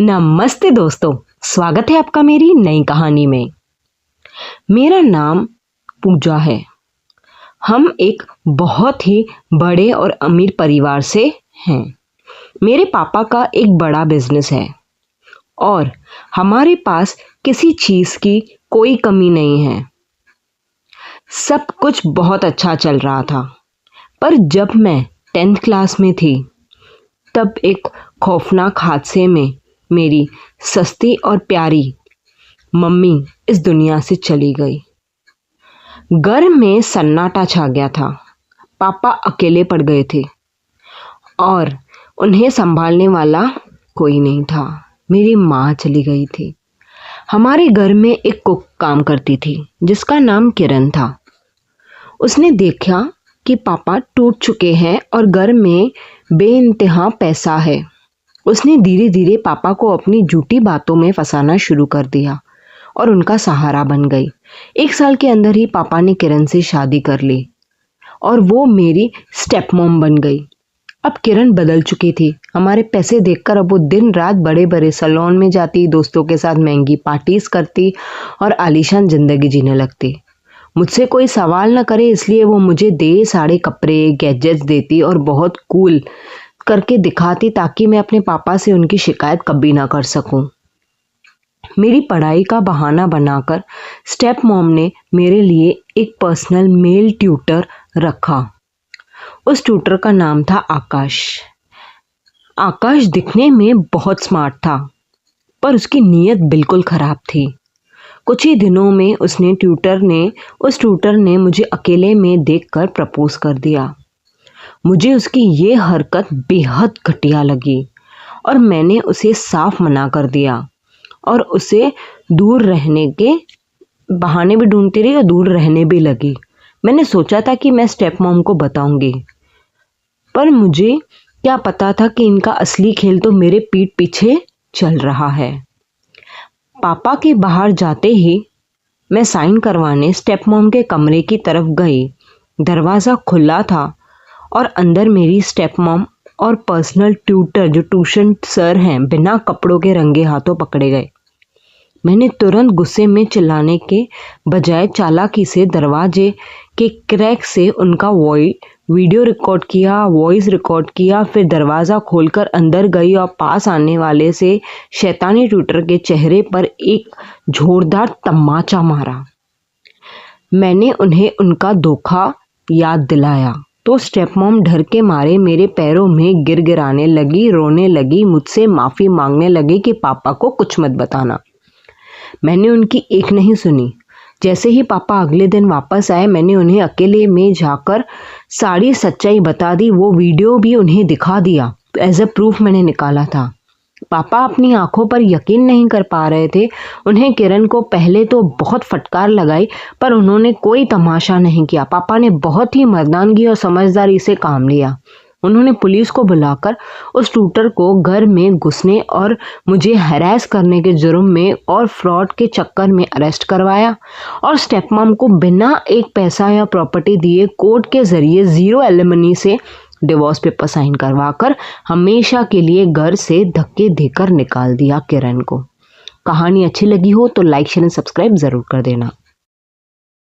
नमस्ते दोस्तों, स्वागत है आपका मेरी नई कहानी में। मेरा नाम पूजा है। हम एक बहुत ही बड़े और अमीर परिवार से हैं। मेरे पापा का एक बड़ा बिजनेस है और हमारे पास किसी चीज़ की कोई कमी नहीं है। सब कुछ बहुत अच्छा चल रहा था, पर जब मैं 10th क्लास में थी तब एक खौफनाक हादसे में मेरी सस्ती और प्यारी मम्मी इस दुनिया से चली गई। घर में सन्नाटा छा गया था। पापा अकेले पड़ गए थे और उन्हें संभालने वाला कोई नहीं था। मेरी माँ चली गई थी। हमारे घर में एक कुक काम करती थी जिसका नाम किरण था। उसने देखा कि पापा टूट चुके हैं और घर में बेइंतहा पैसा है। उसने धीरे धीरे पापा को अपनी झूठी बातों में फंसाना शुरू कर दिया और उनका सहारा बन गई। 1 साल के अंदर ही पापा ने किरण से शादी कर ली और वो मेरी स्टेप मॉम बन गई। अब किरण बदल चुकी थी। हमारे पैसे देखकर अब वो दिन रात बड़े बड़े सैलून में जाती, दोस्तों के साथ महंगी पार्टीज करती और आलीशान जिंदगी जीने लगती। मुझसे कोई सवाल न करे इसलिए वो मुझे ढेर सारे कपड़े गैजेट्स देती और बहुत कूल करके दिखाती ताकि मैं अपने पापा से उनकी शिकायत कभी ना कर सकूं। मेरी पढ़ाई का बहाना बनाकर स्टेप मॉम ने मेरे लिए एक पर्सनल मेल ट्यूटर रखा। उस ट्यूटर का नाम था आकाश। आकाश दिखने में बहुत स्मार्ट था, पर उसकी नीयत बिल्कुल खराब थी। कुछ ही दिनों में उस ट्यूटर ने मुझे अकेले में देखकर प्रपोज कर दिया। मुझे उसकी ये हरकत बेहद घटिया लगी और मैंने उसे साफ मना कर दिया और उसे दूर रहने के बहाने भी ढूंढती रही और दूर रहने भी लगी। मैंने सोचा था कि मैं स्टेप मॉम को बताऊंगी, पर मुझे क्या पता था कि इनका असली खेल तो मेरे पीठ पीछे चल रहा है। पापा के बाहर जाते ही मैं साइन करवाने स्टेप मॉम के कमरे की तरफ गई। दरवाज़ा खुला था और अंदर मेरी स्टेप मॉम और पर्सनल ट्यूटर जो ट्यूशन सर हैं बिना कपड़ों के रंगे हाथों पकड़े गए। मैंने तुरंत गुस्से में चिल्लाने के बजाय चालाकी से दरवाजे के क्रैक से उनका वीडियो रिकॉर्ड किया, वॉइस रिकॉर्ड किया। फिर दरवाज़ा खोलकर अंदर गई और पास आने वाले से शैतानी ट्यूटर के चेहरे पर एक जोरदार तमाचा मारा। मैंने उन्हें उनका धोखा याद दिलाया तो स्टेप मॉम डर के मारे मेरे पैरों में गिड़गिड़ाने लगी, रोने लगी, मुझसे माफ़ी मांगने लगी कि पापा को कुछ मत बताना। मैंने उनकी एक नहीं सुनी। जैसे ही पापा अगले दिन वापस आए मैंने उन्हें अकेले में जाकर सारी सच्चाई बता दी। वो वीडियो भी उन्हें दिखा दिया, एज अ प्रूफ मैंने निकाला था। पापा अपनी आंखों पर यकीन नहीं कर पा रहे थे। उन्हें किरण को पहले तो बहुत फटकार लगाई, पर उन्होंने कोई तमाशा नहीं किया। पापा ने बहुत ही मर्दानगी और समझदारी से काम लिया। उन्होंने पुलिस को बुलाकर उस ट्यूटर को घर में घुसने और मुझे हैरेस करने के जुर्म में और फ्रॉड के चक्कर में अरेस्ट करवाया और स्टेप मॉम को बिना एक पैसा या प्रॉपर्टी दिए कोर्ट के जरिए 0 एलिमनी से डिवोर्स पेपर साइन करवाकर हमेशा के लिए घर से धक्के देकर निकाल दिया किरण को। कहानी अच्छी लगी हो तो लाइक शेयर एंड सब्सक्राइब ज़रूर कर देना।